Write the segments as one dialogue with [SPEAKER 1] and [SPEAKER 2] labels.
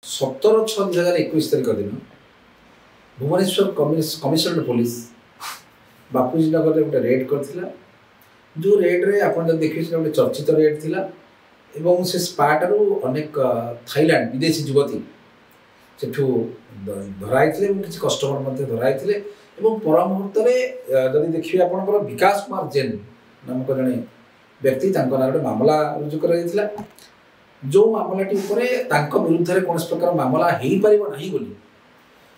[SPEAKER 1] 17/6/2021 तारीख दिन Bhubaneswar commissionerate police बापूजी नगर में गोटे रेड करथिला। जो रेड रे आपण जब देखिए गोटे चर्चित रेड थिला एवं से स्पाटारू अनेक थाईलैंड विदेशी युवती सेठू धराई किसी कस्टमर धराई पर मुहूर्त जदि देखिए आपंकर विकास कुमार जैन नामक जड़े व्यक्ति ना गोटे मामला रुजु कर जो मामलाटी विरुद्ध में कौन प्रकार मामला हो पार ना बोली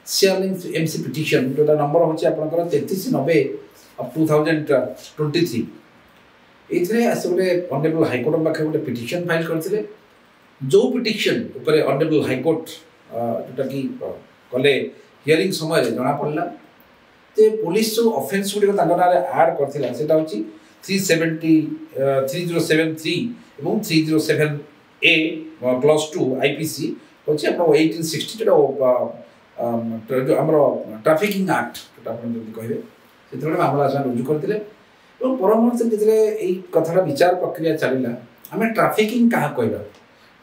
[SPEAKER 1] CRLMC पिटिशन जोटा नंबर हूँ आपंकर 3390/2023 ये गोटे ऑनरेबल हाईकोर्ट पाखे गोटे पिटिशन फाइल करते जो पिटिशन उपरे ऑनरेबल हाईकोर्ट जोटा कि कले हियरिंग समय जना पड़ा जे पुलिस जो ऑफेंस गुड़िक आड करथिला सेटा होची 3073 एवं 307A क्लॉज 2 IPC होची अपन 1860 जो हमरो ट्रैफिकिंग एक्ट जोटा अपन जल्दी कहबे सेतरे मामला आसान रुजु करथिले एवं परमहंस जेतरे एई कथाटा विचार प्रक्रिया चलिला हमें ट्रैफिकिंग कहा कहबा।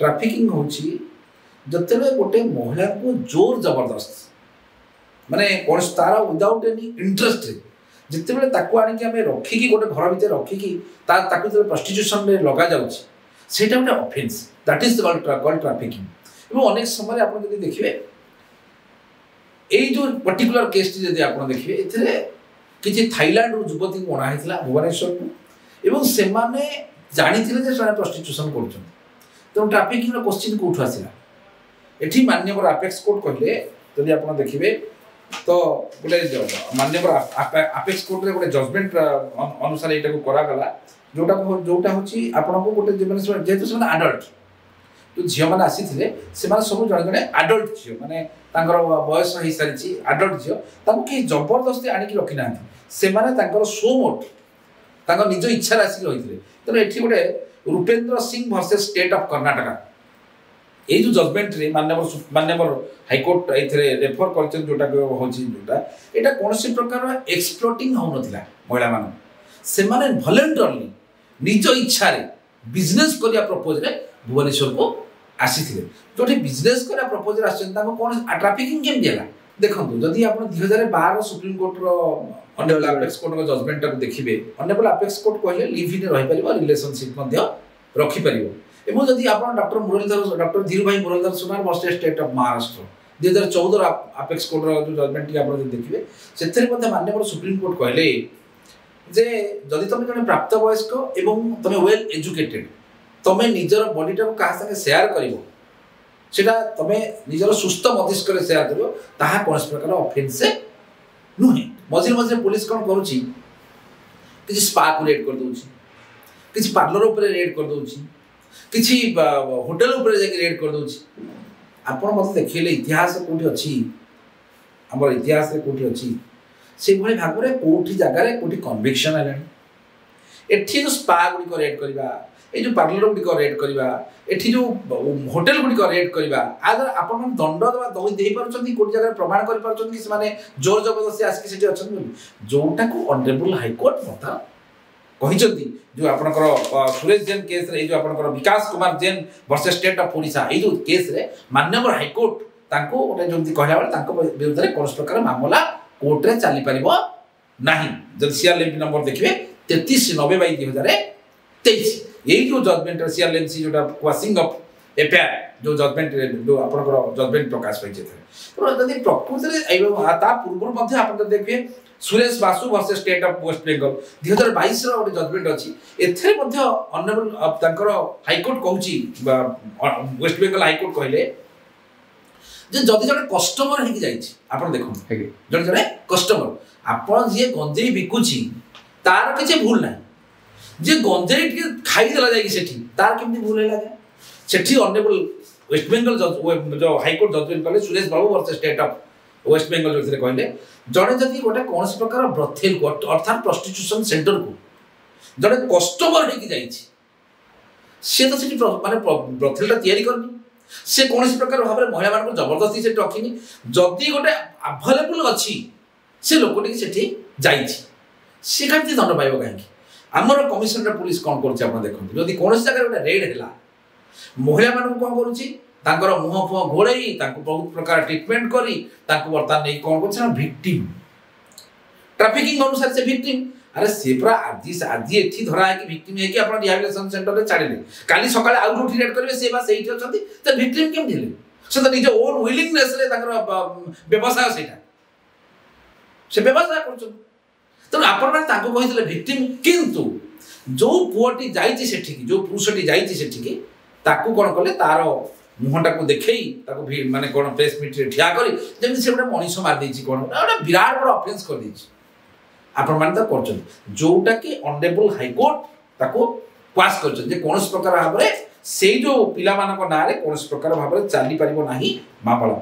[SPEAKER 1] ट्रैफिकिंग होची जतले गोटे महिला को जोर जबरदस्त माने कौन तारा विदाउट एनी इंटरेस्ट जिते बड़े ताकू आनिक आम रखिकी गोटे घर भितर रखिकी जो प्रस्टिट्यूशन में लगा जाउछि सेटा गोटे offence that is called trafficking. एवं अनेक समय आप देखिए यही जो पर्टिकुलर केस टी आप देखिए एथिरे किछि थाईलैंड युवती को अणा होता भुवनेश्वर को एवं से माने जानिथिले जे से प्रस्टिट्यूशन करुछन तो ट्रैफिकिंग क्वेश्चन कोठु आसिला एठी माननीय अपेक्स कोर्ट कहले जदि आप देखिए तो गोटे माननीय अपेक्स कोर्ट रे गोटे जजमेंट अनुसार एटा को करा गला जोटा होची आपन को गोटे जेहेतु से एडल्ट जो झियो माने आसीथिले से माने सब जण जण एडल्ट झियो माने तांकर बयस हो सारी एडल्ट झियो ताको कि जबरदस्ती आनी की रखि नाथि से माने तांकर सोमोट तांकर निज इच्छा आसी रहिथिले तने एठी गोटे Rupendra Singh versus state of Karnataka ये जो जजमेंट रे माननीय हाईकोर्ट ये रेफर कर जोटा जोटा यहाँ कौन प्रकार एक्सप्लोटिंग हो नथिला महिला मान से माने वॉलंटरली निज इच्छा रे बिजनेस करिया प्रपोज रे भुवनेश्वर को आसीथिले जोठी बिजनेस करिया प्रपोज रे आछन ताको कौन ट्रैफिकिंग केम दिला देखंतु जदि आपण 2012 सुप्रीम कोर्ट रो ऑनरेबल अपेक्स कोर्ट को जजमेंट को देखिबे ऑनरेबल अपेक्स कोर्ट कहले लिव इन रहि परिबो रिलेशनशिप मध्य रखि परिबो एवं जदि आप doctor Dhiru Bhai Muralidhar Sonar versus state of Maharashtra 2014 apex court जो जजमेंट टी आप देखिए से माननीय सुप्रीम कोर्ट कहले जे जदि तुम जन प्राप्त वयस्क एवं तुम वेल एजुकेटेड तुम निजर बॉडीटा को क्या संगे शेयर करिवो सेटा तुम निजर सुस्थ मस्तिष्क रे शेयर करिवो ताहा कोन प्रकार ऑफेंस नुहे। मझे मझे पुलिस कौन करूची किसी स्पा को रेड कर दोची किसी पार्लर ऊपर रेड कर दोची किसी होटेल ऊपर जाके रेड कर दोची आपण मत देखिले इतिहास कोठी अछि हमर इतिहास रे कोठी अछि से भले भाग रे कोठी जगह रे कोठी कन्विक्शन आलानी एठी जो स्पा गुडी को रेड करबा ए जो पार्लर गुडी को रेड करबा एठी जो होटेल गुडी को रेड करबा आदर आपण मन दंड दवा दई देई परछंती कोठी जगह प्रमाण कर परछंती कि माने जोर जबरदस्ती आसकी सेठी अछन जोटा को ऑनरेबल हाई कोर्ट मता कहिचंती जो आपनकर सुरेश जैन केस रे जो आपनकर Vikas Kumar Jain versus state of Odisha ए जो केस रे माननीय हाई कोर्ट तांको ओटे जंती कहला बेले तांको विरुद्ध रे कोन प्रकार मामला कोर्ट रे चली परिबो नाही जब CRLMC नंबर देखिबे 3390/2023 यही जो जजमेंट CRLMC जोटा क्वासिंग ऑफ एफआईआर जो जजमेंट जो आपनकर जजमेंट प्रकाश होइছে तो जदि प्रकृति रे ता पूर्व मध्ये आपन देखिबे Suresh Basu versus state of west Bengal 2022 रो गोटे जजमेंट अछि एथरे मध्ये ऑनरेबल तांकर हाई कोर्ट कहूची वेस्ट बेंगल हाई कोर्ट कहले जे जदि जने कस्टमर हेकि जाईछि आपण देखो जने जने कस्टमर आपण जे गंजेई बिकुची तार किछ भूल नै जे गंजेई के खाई देला जाई सेठी तार केमति भूल हे लागे सेठी ऑनरेबल वेस्ट बेंगल जो हाई कोर्ट जजमेंट कहले Suresh Babu versus state of west Bengal जो कहले जड़े जदि गोटे कौन प्रकार ब्रथेल को अर्थात प्रस्टिट्यूशन सेंटर को जड़े कस्टमर होगी जाइए सी तो से माने ब्रथेल तैयारी करनी से कौन प्रकार भाव में महिला मान जबरदस्ती से रखनी जदि गोटे अवेलेबल अच्छी से लोकटी से जाइए सी कमी दंड पाइब कहीं आमर कमिशनरेट पुलिस कौन कर देखो जदि कौन जगह गोटे रेड है महिला मान कौन करुच्ची ତାଙ୍କର ମୁହଁ ଫୁହଁ ଘୋଡ଼େଇ ତାଙ୍କୁ ବହୁତ ପ୍ରକାର ଟ୍ରିଟମେଣ୍ଟ କରି ତାଙ୍କୁ ବର୍ତ୍ତମାନ ନେଇ କ'ଣ କରୁছে ନା ଭିକ୍ଟିମ୍ ट्राफिकिंग अनुसार से विक्टिम अरे से पूरा आज एठी धरा है कि विक्टिम है कि अपन रिहैबिलिटेशन सेंटर रे छाड़िले काली सकाळे आउट उठी रेड करबे से बा सेठी अछंती त विक्टिम केम दिले से त निज ओन विलिंगनेस रे ताकर व्यवसाय सेटा से व्यवसाय करछन त अपन माने ताको कहितले विक्टिम किंतु जो पुओटी जाईची सेठी की जो पुरुषटी जाईची सेठी की ताकू कोन करले तारो मुहटा को देखई ताको माने कोन प्रेस मीट रे ठिया करी जेमि से गोटे मनीष मार देछि कोन ओटा विराट बड़ ऑफेंस कर देछि आपण माने त करछन जोटा कि ऑनरेबल हाई कोर्ट ताको पास करछन जे कोनस प्रकार भाबरे सेई जो पिला मानक नारे कोनस प्रकार भाबरे चाली परिबो नाही मामला।